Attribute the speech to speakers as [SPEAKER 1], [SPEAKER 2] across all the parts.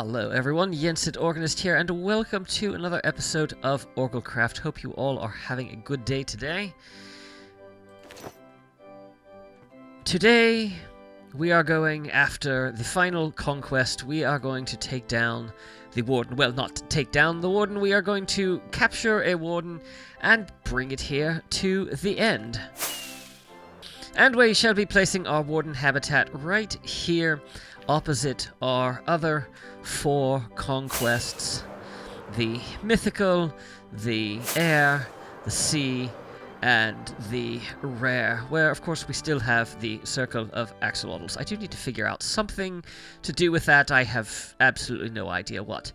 [SPEAKER 1] Hello everyone, Yensid Organist here, and welcome to another episode of OrgelCraft. Hope you all are having a good day today. Today, we are going after the final conquest. We are going to take down the warden. Well, not take down the warden, we are going to capture a warden and bring it here to the end. And we shall be placing our warden habitat right here, opposite our other 4 conquests: the mythical, the air, the sea, and the rare, where of course we still have the circle of axolotls. I do need to figure out something to do with that. I have absolutely no idea what.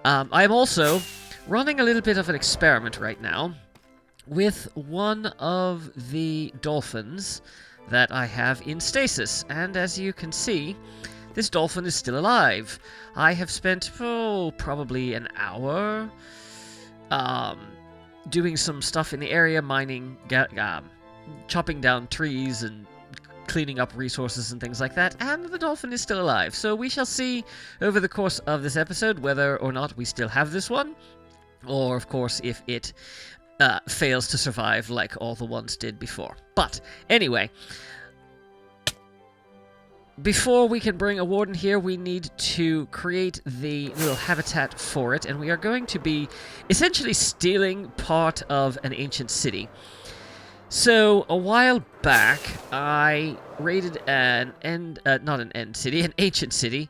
[SPEAKER 1] I am also running a little bit of an experiment right now with one of the dolphins that I have in stasis, and as you can see, this dolphin is still alive. I have spent, probably an hour doing some stuff in the area, mining, chopping down trees and cleaning up resources and things like that, and the dolphin is still alive. So we shall see over the course of this episode whether or not we still have this one, or of course if it fails to survive like all the ones did before. But anyway, before we can bring a warden here, we need to create the little habitat for it, and we are going to be essentially stealing part of an ancient city. So, a while back, I raided an ancient city,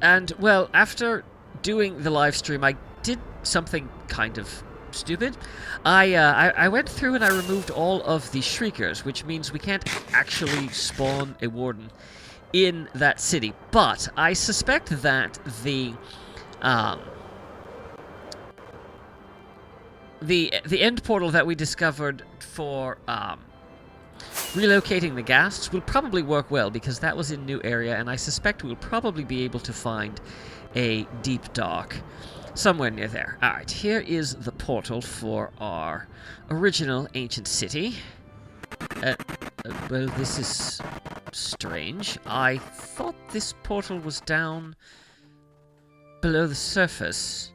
[SPEAKER 1] and, well, after doing the live stream, I did something kind of stupid. I went through and I removed all of the shriekers, which means we can't actually spawn a warden in that city. But I suspect that the end portal that we discovered for relocating the ghasts will probably work well, because that was in new area, and I suspect we'll probably be able to find a deep dock somewhere near there. Alright, here is the portal for our original ancient city. Well, this is strange. I thought this portal was down below the surface.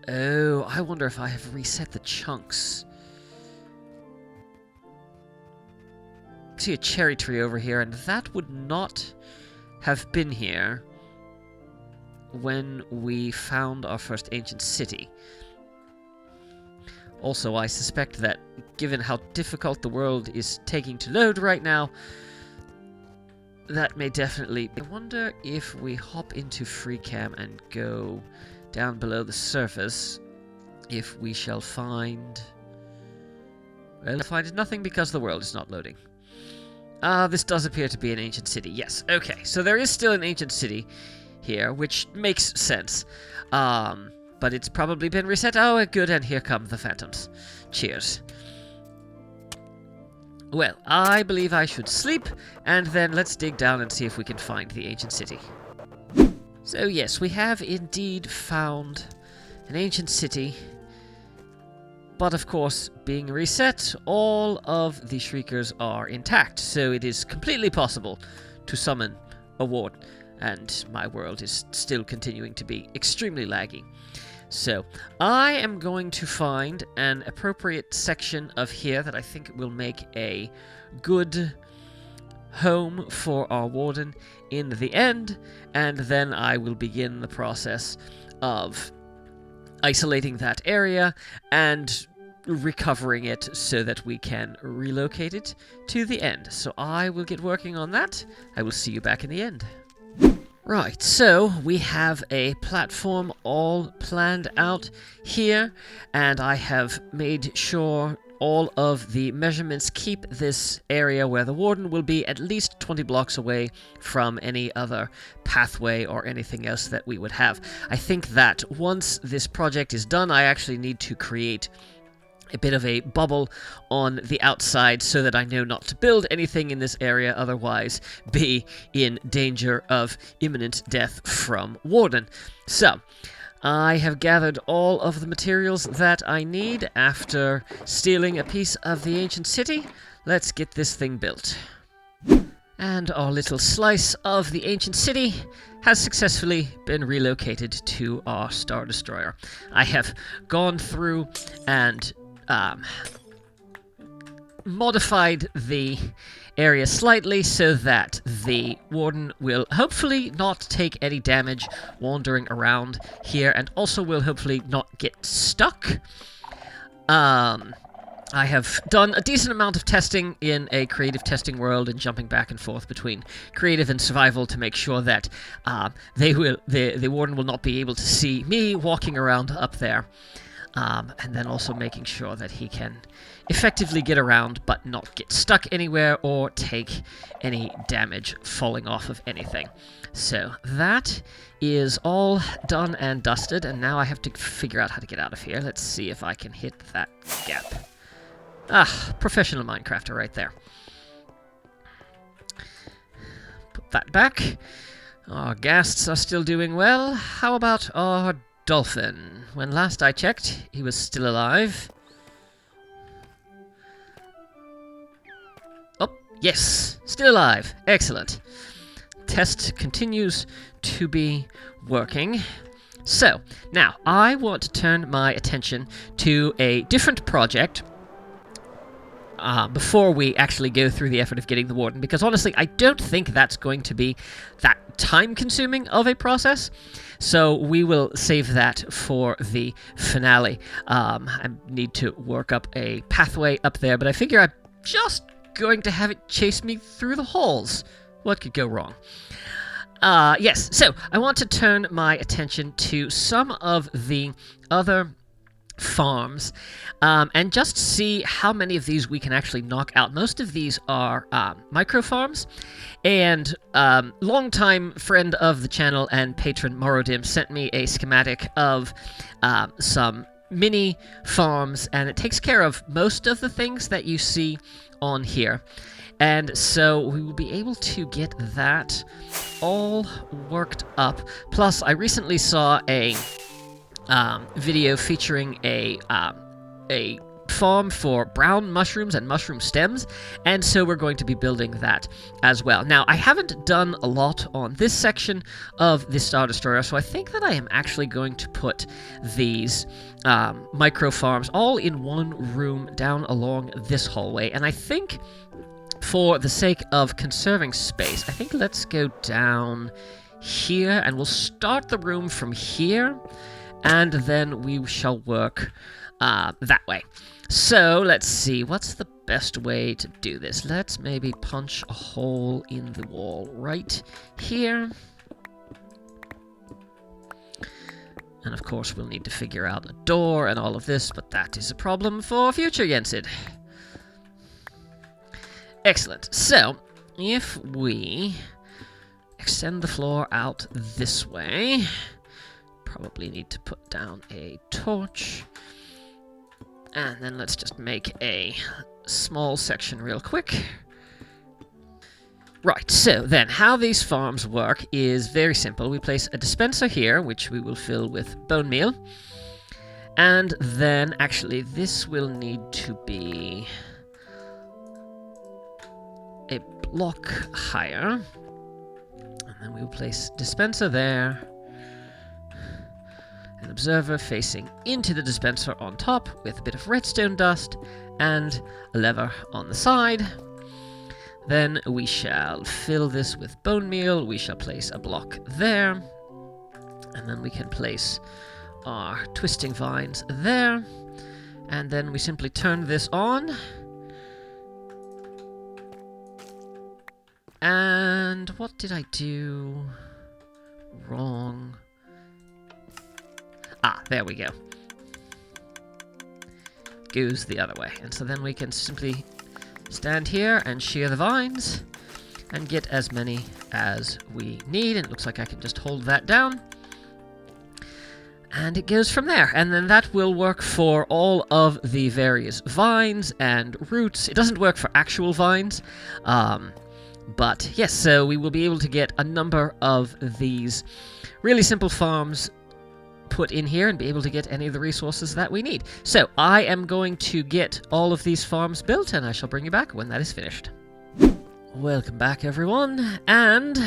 [SPEAKER 1] Oh, I wonder if I have reset the chunks. I see a cherry tree over here, and that would not have been here when we found our first ancient city. Also, I suspect that, given how difficult the world is taking to load right now, that may definitely... I wonder if we hop into FreeCam and go down below the surface, if we shall find... Well, find nothing because the world is not loading. This does appear to be an ancient city. Yes, okay. So there is still an ancient city here, which makes sense. But it's probably been reset. Oh, good, and here come the phantoms. Cheers. Well, I believe I should sleep, and then let's dig down and see if we can find the ancient city. So yes, we have indeed found an ancient city, but of course, being reset, all of the shriekers are intact, so it is completely possible to summon a warden, and my world is still continuing to be extremely laggy. So, I am going to find an appropriate section of here that I think will make a good home for our warden in the end, and then I will begin the process of isolating that area and recovering it so that we can relocate it to the end. So I will get working on that. I will see you back in the end. Right, so we have a platform all planned out here, and I have made sure all of the measurements keep this area where the warden will be at least 20 blocks away from any other pathway or anything else that we would have. I think that once this project is done, I actually need to create a bit of a bubble on the outside so that I know not to build anything in this area, otherwise be in danger of imminent death from warden. So, I have gathered all of the materials that I need after stealing a piece of the ancient city. Let's get this thing built. And our little slice of the ancient city has successfully been relocated to our Star Destroyer. I have gone through and modified the area slightly so that the warden will hopefully not take any damage wandering around here, and also will hopefully not get stuck. I have done a decent amount of testing in a creative testing world and jumping back and forth between creative and survival to make sure that the warden will not be able to see me walking around up there. And then also making sure that he can effectively get around but not get stuck anywhere or take any damage falling off of anything. So that is all done and dusted, and now I have to figure out how to get out of here. Let's see if I can hit that gap. Ah, professional Minecrafter right there. Put that back. Our ghasts are still doing well. How about our dolphin? When last I checked, he was still alive. Oh, yes, still alive. Excellent. Test continues to be working. So, now, I want to turn my attention to a different project before we actually go through the effort of getting the warden, because honestly, I don't think that's going to be that time-consuming of a process, so we will save that for the finale. I need to work up a pathway up there, but I figure I'm just going to have it chase me through the halls. What could go wrong? Yes, so I want to turn my attention to some of the other farms and just see how many of these we can actually knock out. Most of these are micro farms, and longtime friend of the channel and patron Morodim sent me a schematic of some mini farms, and it takes care of most of the things that you see on here. And so we will be able to get that all worked up. Plus, I recently saw a video featuring a farm for brown mushrooms and mushroom stems, and so we're going to be building that as well. Now, I haven't done a lot on this section of the Star Destroyer, so I think that I am actually going to put these micro farms all in one room down along this hallway, and I think for the sake of conserving space, I think let's go down here, and we'll start the room from here, and then we shall work that way. So, let's see, what's the best way to do this? Let's maybe punch a hole in the wall right here. And of course, we'll need to figure out a door and all of this, but that is a problem for future Yensid. Excellent. So, if we extend the floor out this way, probably need to put down a torch, and then let's just make a small section real quick. Right, so then how these farms work is very simple. We place a dispenser here, which we will fill with bone meal, and then actually this will need to be a block higher, and then we will place dispenser there, an observer facing into the dispenser on top with a bit of redstone dust, and a lever on the side. Then we shall fill this with bone meal, we shall place a block there, and then we can place our twisting vines there, and then we simply turn this on. And what did I do wrong? Ah, there we go. Goes the other way. And so then we can simply stand here and shear the vines and get as many as we need. And it looks like I can just hold that down. And it goes from there. And then that will work for all of the various vines and roots. It doesn't work for actual vines. But yes, so we will be able to get a number of these really simple farms put in here and be able to get any of the resources that we need. So I am going to get all of these farms built, and I shall bring you back when that is finished. Welcome back, everyone, and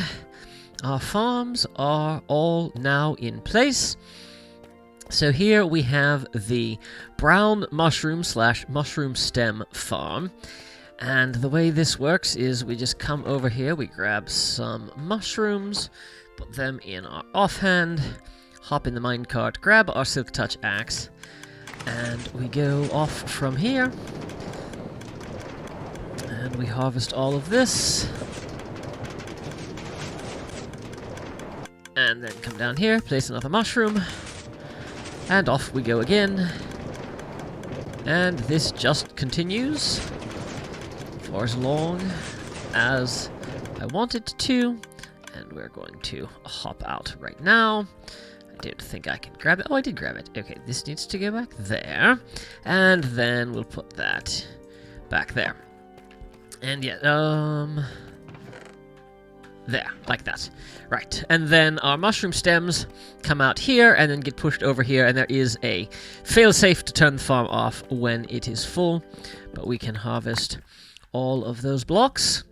[SPEAKER 1] our farms are all now in place. So here we have the brown mushroom / mushroom stem farm, and the way this works is we just come over here, we grab some mushrooms, put them in our offhand, hop in the minecart, grab our silk touch axe, and we go off from here. And we harvest all of this. And then come down here, place another mushroom. And off we go again. And this just continues for as long as I want it to. And we're going to hop out right now. I don't think I can grab it. Oh, I did grab it. Okay, this needs to go back there. And then we'll put that back there. And yeah, there, like that. Right, and then our mushroom stems come out here and then get pushed over here, and there is a failsafe to turn the farm off when it is full, but we can harvest all of those blocks.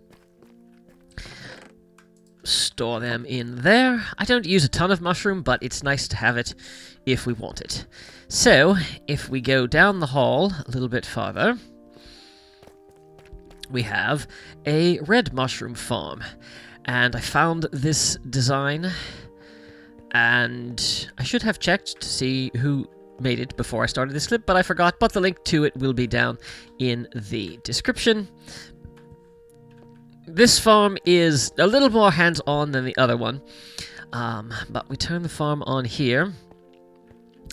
[SPEAKER 1] Store them in there. I don't use a ton of mushroom, but it's nice to have it if we want it. So, if we go down the hall a little bit farther, we have a red mushroom farm, and I found this design, and I should have checked to see who made it before I started this clip, but I forgot, but the link to it will be down in the description. This farm is a little more hands-on than the other one, but we turn the farm on here,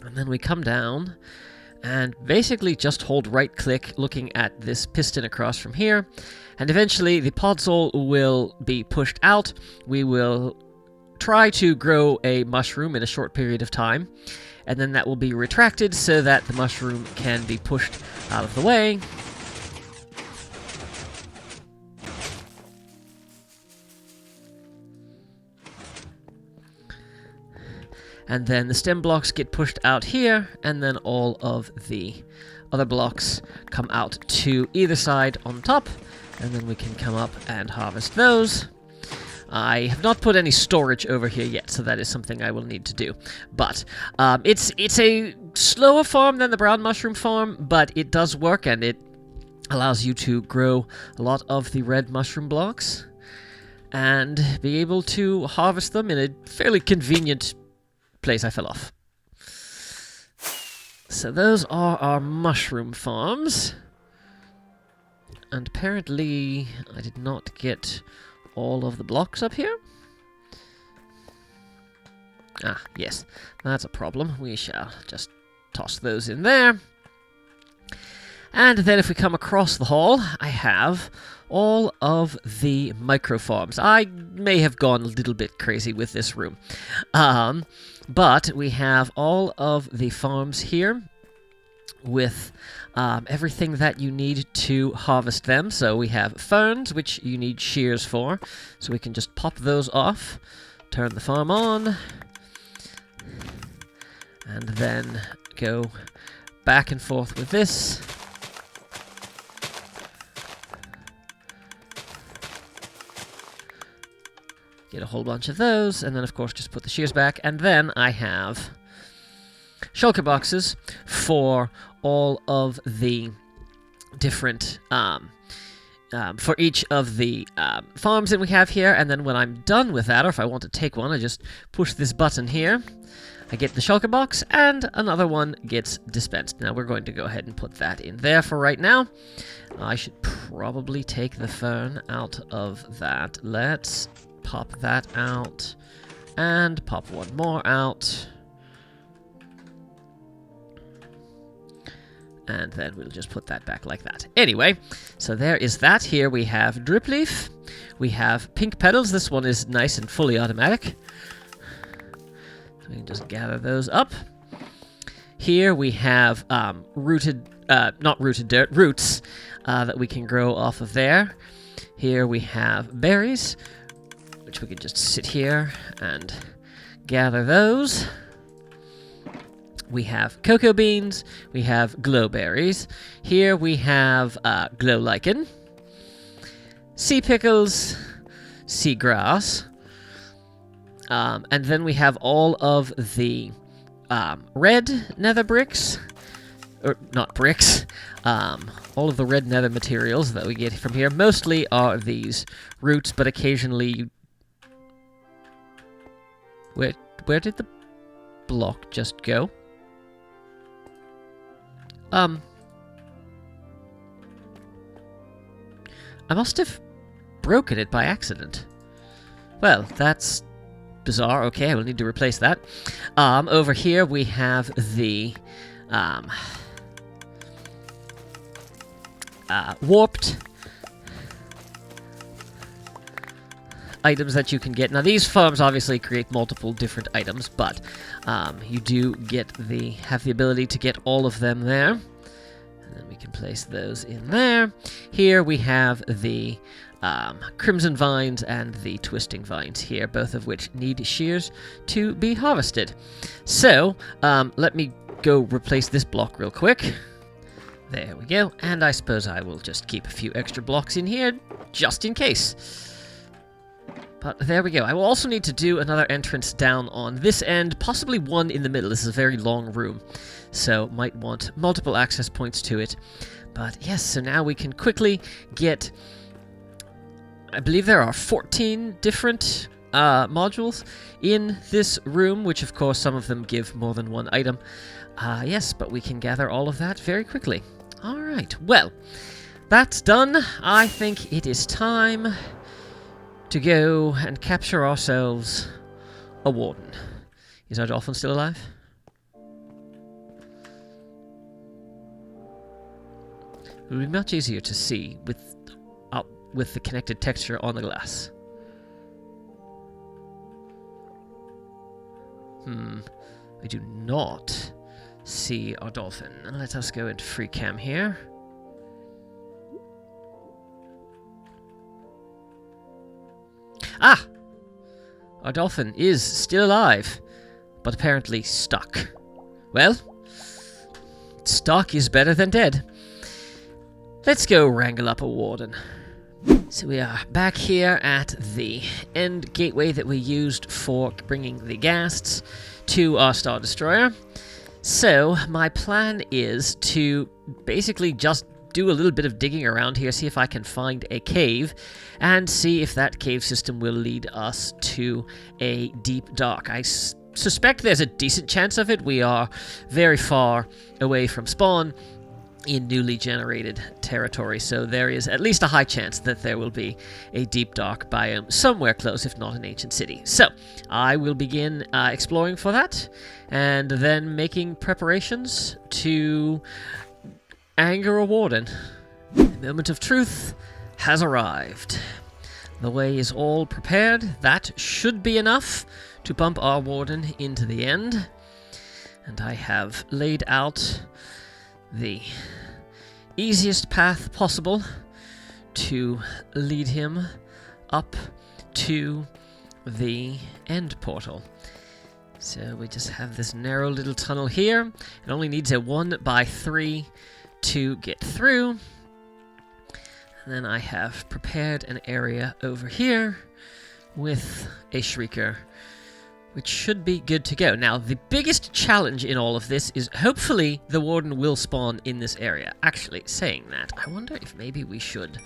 [SPEAKER 1] and then we come down, and basically just hold right-click looking at this piston across from here, and eventually the podzol will be pushed out. We will try to grow a mushroom in a short period of time, and then that will be retracted so that the mushroom can be pushed out of the way. And then the stem blocks get pushed out here, and then all of the other blocks come out to either side on top, and then we can come up and harvest those. I have not put any storage over here yet, so that is something I will need to do. But it's a slower farm than the brown mushroom farm, but it does work, and it allows you to grow a lot of the red mushroom blocks and be able to harvest them in a fairly convenient place. I fell off. So those are our mushroom farms. And apparently I did not get all of the blocks up here. Ah, yes. That's a problem. We shall just toss those in there. And then if we come across the hall, I have all of the micro farms. I may have gone a little bit crazy with this room. But we have all of the farms here with everything that you need to harvest them. So we have ferns, which you need shears for. So we can just pop those off, turn the farm on, and then go back and forth with this. Get a whole bunch of those, and then of course just put the shears back, and then I have shulker boxes for all of the different, for each of the farms that we have here, and then when I'm done with that, or if I want to take one, I just push this button here, I get the shulker box, and another one gets dispensed. Now we're going to go ahead and put that in there for right now. I should probably take the fern out of that. Let's pop that out, and pop one more out, and then we'll just put that back like that. Anyway, so there is that. Here we have drip leaf, we have pink petals. This one is nice and fully automatic, so we can just gather those up. Here we have not rooted dirt, roots that we can grow off of there. Here we have berries, which we can just sit here and gather those. We have cocoa beans, we have glow berries. Here we have glow lichen. sea pickles, sea grass, and then we have all of the red nether bricks, or not bricks, all of the red nether materials that we get from here. Mostly are these roots, but occasionally... Where did the block just go? I must have broken it by accident. Well, that's bizarre. Okay, I will need to replace that. Over here we have the warped items that you can get. Now, these farms obviously create multiple different items, but you do have the ability to get all of them there. And then we can place those in there. Here we have the crimson vines and the twisting vines here, both of which need shears to be harvested. So, let me go replace this block real quick. There we go. And I suppose I will just keep a few extra blocks in here, just in case. But there we go. I will also need to do another entrance down on this end, possibly one in the middle. This is a very long room, so might want multiple access points to it. But yes, so now we can quickly get... I believe there are 14 different modules in this room, which of course some of them give more than one item. Yes, but we can gather all of that very quickly. Alright, well, that's done. I think it is time to go and capture ourselves a warden. Is our dolphin still alive? It would be much easier to see with the connected texture on the glass. I do not see our dolphin. Let us go into free cam here. Ah! Our dolphin is still alive, but apparently stuck. Well, stuck is better than dead. Let's go wrangle up a warden. So we are back here at the end gateway that we used for bringing the ghasts to our Star Destroyer. So my plan is to basically just do a little bit of digging around here, see if I can find a cave, and see if that cave system will lead us to a deep dark. I suspect there's a decent chance of it. We are very far away from spawn in newly generated territory, so there is at least a high chance that there will be a deep dark biome somewhere close, if not an ancient city. So I will begin exploring for that, and then making preparations to anger a warden. The moment of truth has arrived. The way is all prepared. That should be enough to bump our warden into the end. And I have laid out the easiest path possible to lead him up to the end portal. So we just have this narrow little tunnel here. It only needs a 1x3 to get through. And then I have prepared an area over here with a shrieker, which should be good to go. Now, the biggest challenge in all of this is hopefully the warden will spawn in this area. Actually, saying that, I wonder if maybe we should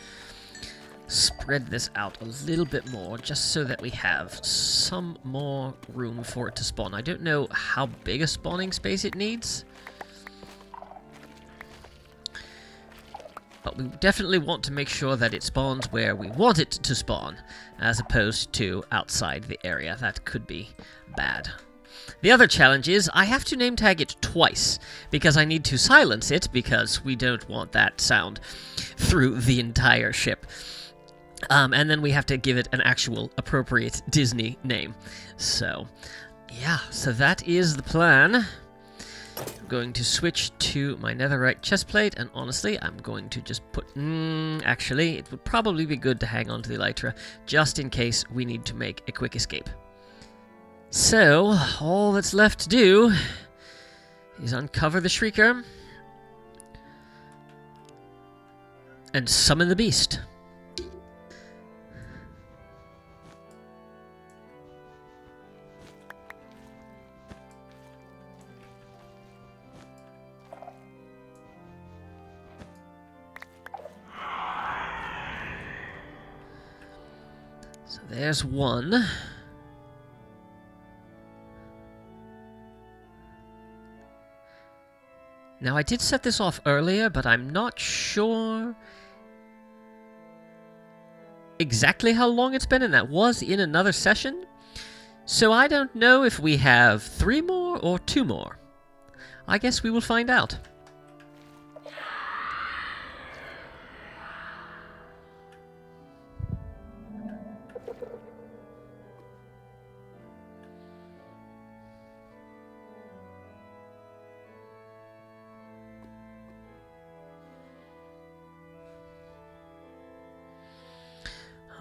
[SPEAKER 1] spread this out a little bit more, just so that we have some more room for it to spawn. I don't know how big a spawning space it needs, but we definitely want to make sure that it spawns where we want it to spawn, as opposed to outside the area. That could be bad. The other challenge is I have to name tag it twice, because I need to silence it, because we don't want that sound through the entire ship. And then we have to give it an actual appropriate Disney name. So, yeah, so that is the plan. I'm going to switch to my netherite chestplate, and honestly, I'm going to just put... actually, it would probably be good to hang on to the elytra, just in case we need to make a quick escape. So, all that's left to do is uncover the shrieker and summon the beast. So there's one. Now, I did set this off earlier, but I'm not sure exactly how long it's been, and that was in another session. So I don't know if we have 3 more or 2 more. I guess we will find out.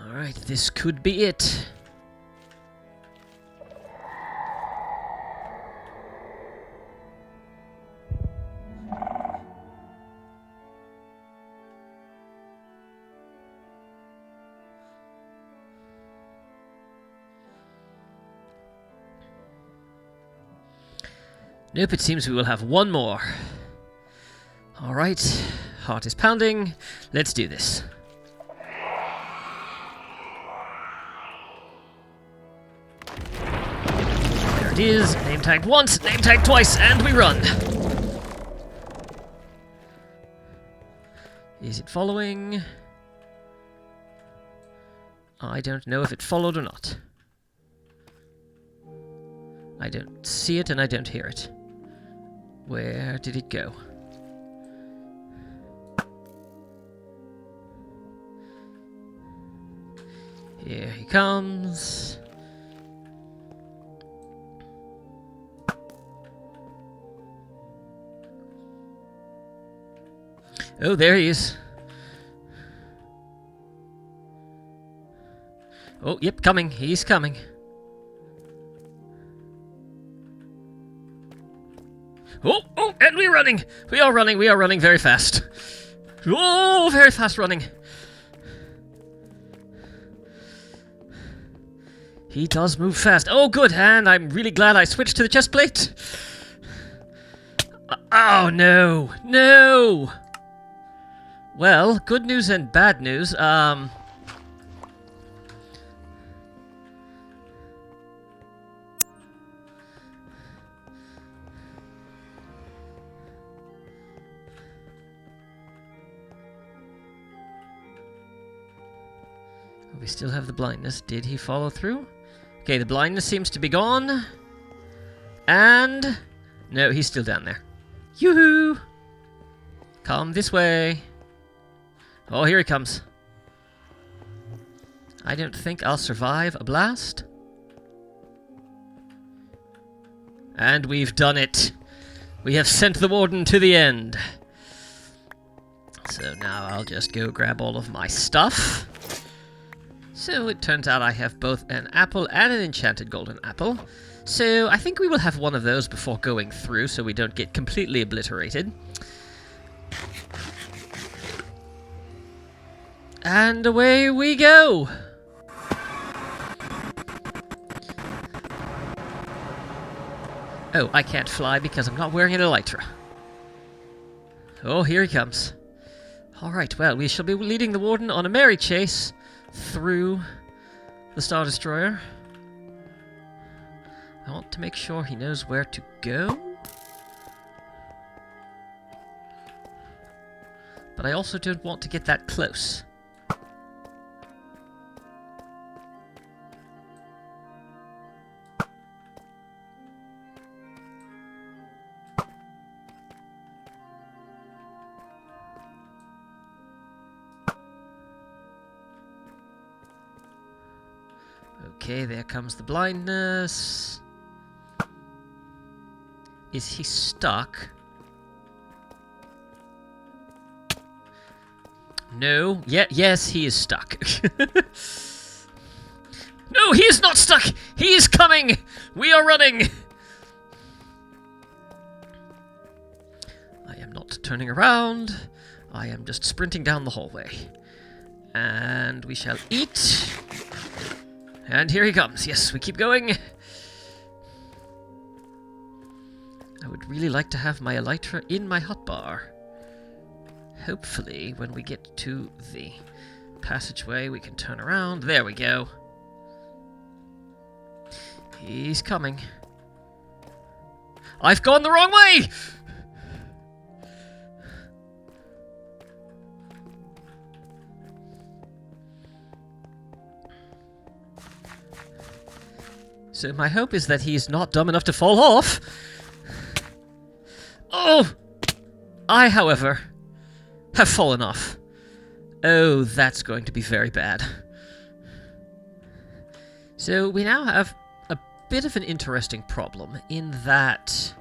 [SPEAKER 1] Alright, this could be it. Nope, it seems we will have 1 more. Alright, heart is pounding. Let's do this. There it is. Name tagged once, name tagged twice, and we run. Is it following? I don't know if it followed or not. I don't see it and I don't hear it. Where did it go? Here he comes. Oh, there he is. Oh, yep, coming. He's coming. Oh, oh, and we're running. We are running very fast. Oh, very fast running. He does move fast. Oh, good, and I'm really glad I switched to the chest plate. Oh, no. No! Well, good news and bad news. We still have the blindness. Did he follow through? Okay, the blindness seems to be gone. And... no, he's still down there. Yoo-hoo! Come this way. Oh, here he comes. I don't think I'll survive a blast. And we've done it. We have sent the warden to the end. So now I'll just go grab all of my stuff. So it turns out I have both an apple and an enchanted golden apple. So I think we will have one of those before going through so we don't get completely obliterated. And away we go! Oh, I can't fly because I'm not wearing an elytra. Oh, here he comes. Alright, well, we shall be leading the warden on a merry chase through the Star Destroyer. I want to make sure he knows where to go. But I also don't want to get that close. Okay, there comes the blindness. Is he stuck? No. Yes, he is stuck. No, he is not stuck! He is coming! We are running! I am not turning around. I am just sprinting down the hallway. And we shall eat. And here he comes. Yes, we keep going. I would really like to have my elytra in my hotbar. Hopefully, when we get to the passageway, we can turn around. There we go. He's coming. I've gone the wrong way! So my hope is that he's not dumb enough to fall off. Oh! I, however, have fallen off. Oh, that's going to be very bad. So we now have a bit of an interesting problem in that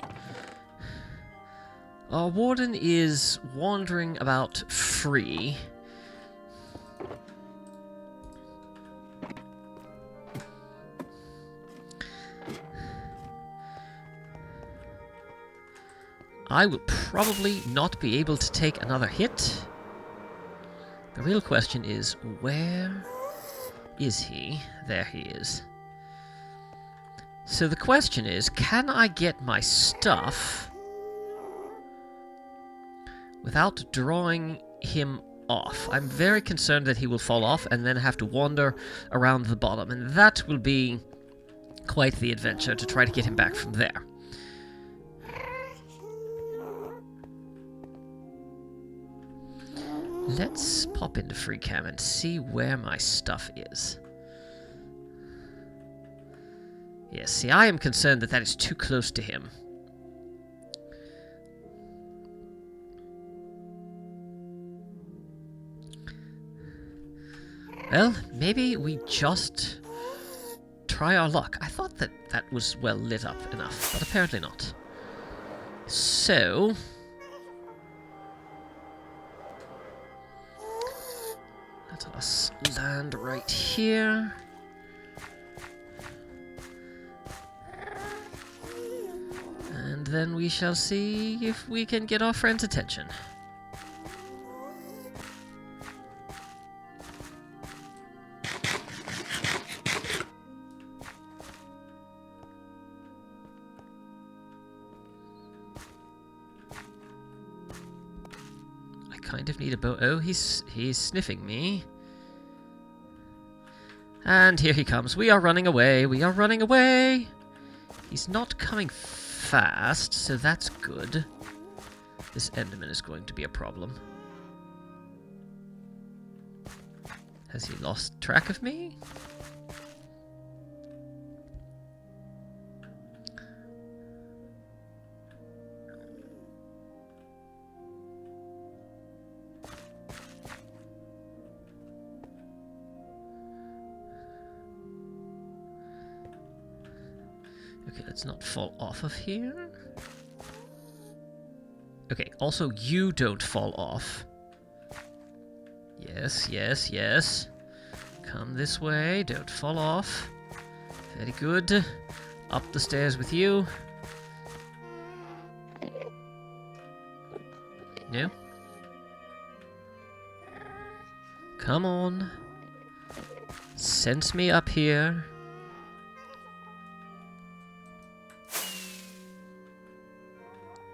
[SPEAKER 1] our warden is wandering about free. I will probably not be able to take another hit. The real question is, where is he? There he is. So the question is, can I get my stuff without drawing him off? I'm very concerned that he will fall off and then have to wander around the bottom, and that will be quite the adventure to try to get him back from there. Let's pop into free cam and see where my stuff is. Yes, see, I am concerned that that is too close to him. Well, maybe we just try our luck. I thought that that was well lit up enough, but apparently not. So let us land right here. And then we shall see if we can get our friend's attention. I kind of need a bow. Oh, he's sniffing me. And here he comes. We are running away. We are running away. He's not coming fast, so that's good. This Enderman is going to be a problem. Has he lost track of me? Okay, let's not fall off of here. Okay, also you don't fall off. Yes, yes, yes. Come this way, don't fall off. Very good. Up the stairs with you. No? Come on. Sense me up here.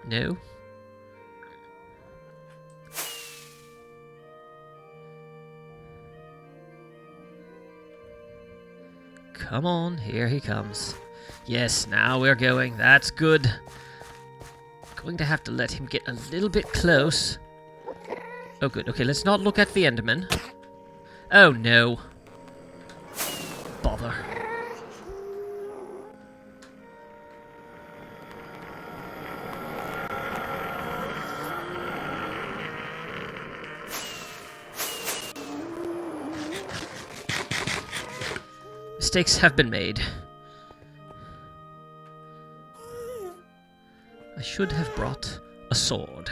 [SPEAKER 1] No? Come on, here he comes. Yes, now we're going. That's good. Going to have to let him get a little bit close. Oh, good. Okay, let's not look at the Enderman. Oh, no. Bother. Mistakes have been made. I should have brought a sword.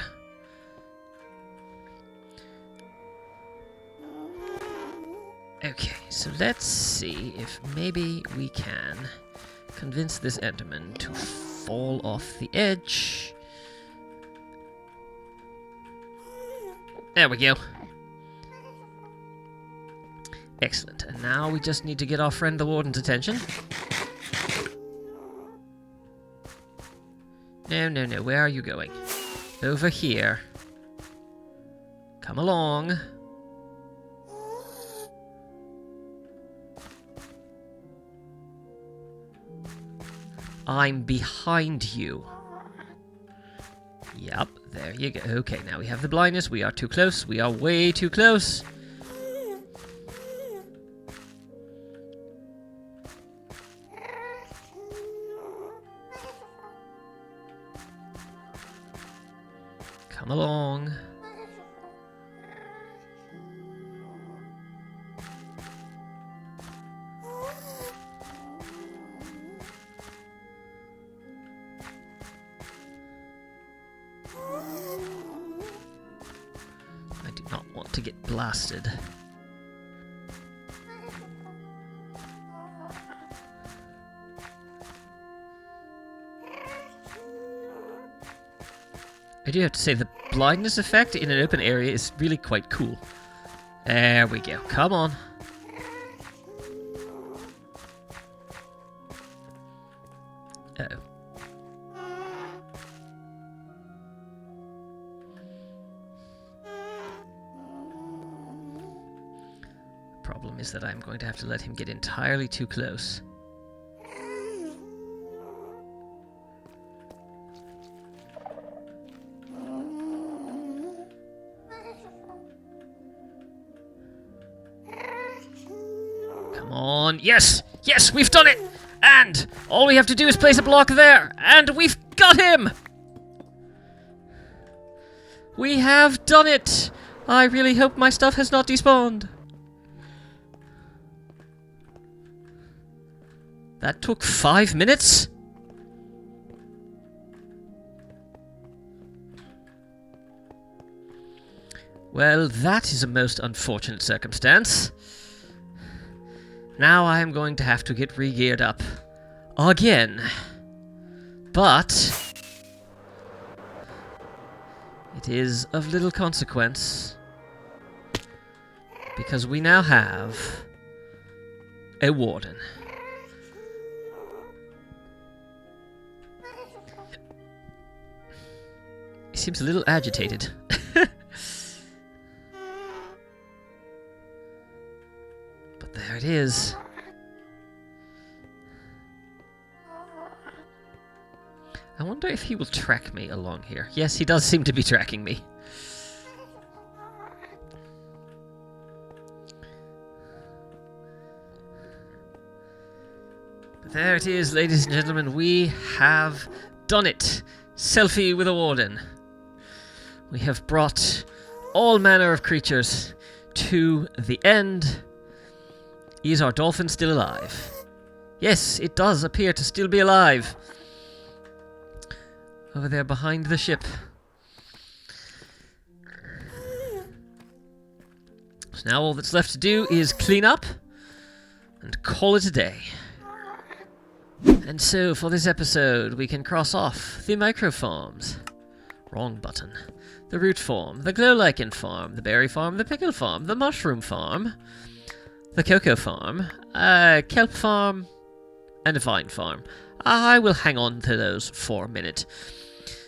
[SPEAKER 1] Okay, so let's see if maybe we can convince this Enderman to fall off the edge. There we go. Excellent. And now we just need to get our friend the Warden's attention. No, no, no. Where are you going? Over here. Come along. I'm behind you. Yep, there you go. Okay, now we have the blindness. We are too close. We are way too close. Come along. I do not want to get blasted. I do have to say, the blindness effect in an open area is really quite cool. There we go. Come on. Uh-oh. Problem is that I'm going to have to let him get entirely too close. Come on. Yes! Yes, we've done it! And all we have to do is place a block there, and we've got him! We have done it! I really hope my stuff has not despawned. That took 5 minutes? Well, that is a most unfortunate circumstance. Now I am going to have to get re-geared up again. But it is of little consequence, because we now have a warden. He seems a little agitated. There it is. I wonder if he will track me along here. Yes, he does seem to be tracking me. But there it is, ladies and gentlemen. We have done it. Selfie with a warden. We have brought all manner of creatures to the end. Is our dolphin still alive? Yes, it does appear to still be alive. Over there behind the ship. So now all that's left to do is clean up and call it a day. And so for this episode we can cross off the micro farms. Wrong button. The root farm, the glow lichen farm, the berry farm, the pickle farm, the mushroom farm, the cocoa farm, kelp farm, and a vine farm. I will hang on to those for a minute.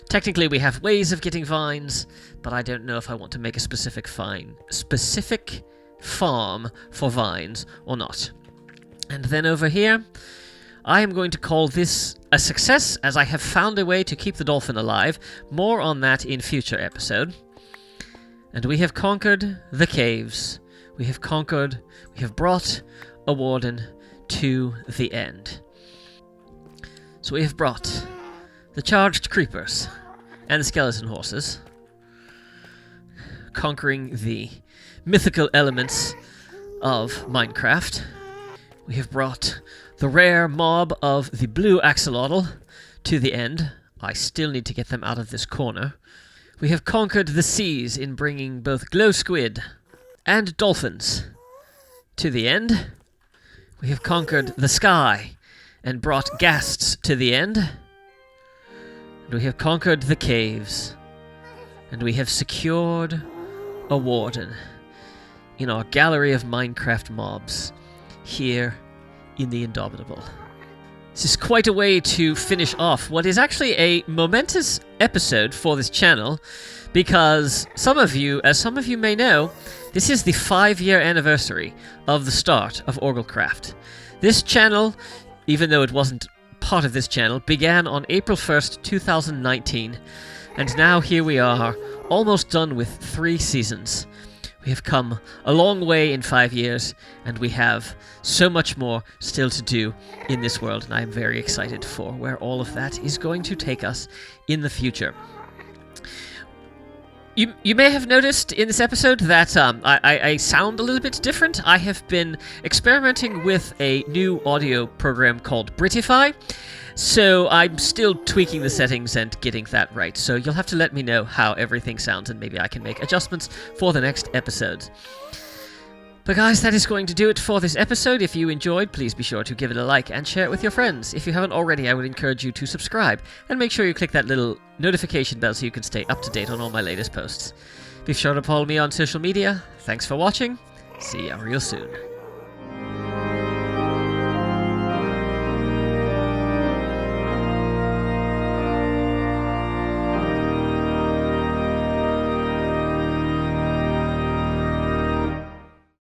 [SPEAKER 1] Technically we have ways of getting vines, but I don't know if I want to make a specific farm for vines or not. And then over here, I am going to call this a success, as I have found a way to keep the dolphin alive. More on that in future episode. And we have conquered the caves. We have brought a warden to the end. So we have brought the charged creepers and the skeleton horses, conquering the mythical elements of Minecraft. We have brought the rare mob of the blue axolotl to the end. I still need to get them out of this corner. We have conquered the seas in bringing both glow squid and dolphins to the end. We have conquered the sky and brought ghasts to the end. And we have conquered the caves. And we have secured a warden in our gallery of Minecraft mobs here in the Indomitable. This is quite a way to finish off what is actually a momentous episode for this channel, because as some of you may know, this is the 5-year anniversary of the start of OrgelCraft. This channel, even though it wasn't part of this channel began on April 1st, 2019, and now here we are, almost done with 3 seasons. We have come a long way in 5 years, and we have so much more still to do in this world, and I am very excited for where all of that is going to take us in the future. You may have noticed in this episode that I sound a little bit different. I have been experimenting with a new audio program called Britify, so I'm still tweaking the settings and getting that right. So you'll have to let me know how everything sounds, and maybe I can make adjustments for the next episode. But guys, that is going to do it for this episode. If you enjoyed, please be sure to give it a like and share it with your friends. If you haven't already, I would encourage you to subscribe, and make sure you click that little notification bell so you can stay up to date on all my latest posts. Be sure to follow me on social media. Thanks for watching. See ya real soon.